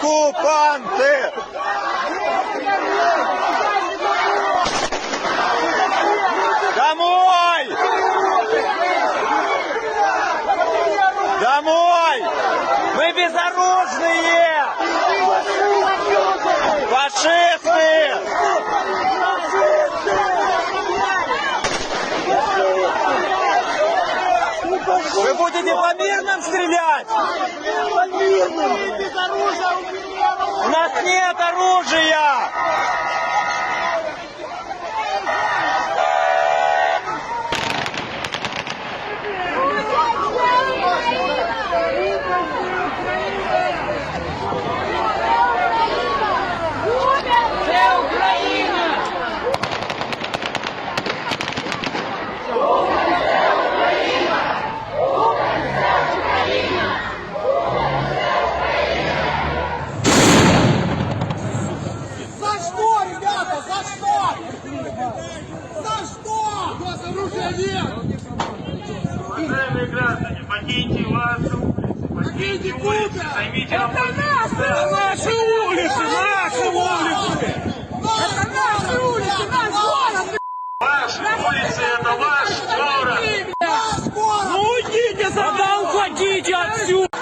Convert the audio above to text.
Оккупанты! Домой! Домой! Мы безоружные! Фашисты! Вы будете по мирным стрелять? По мирным! Без оружия! У нас нет оружия! За что, ребята? За что? За что? У нас оружия нет! Уважаемые граждане, покиньте ваши улицы, покиньте улицы, займите Наши улицы! Наши улицы! Это наши улицы! Наш город! Ваши улицы — это ваш город! Наш город! Ну уйдите, тогда уходите отсюда!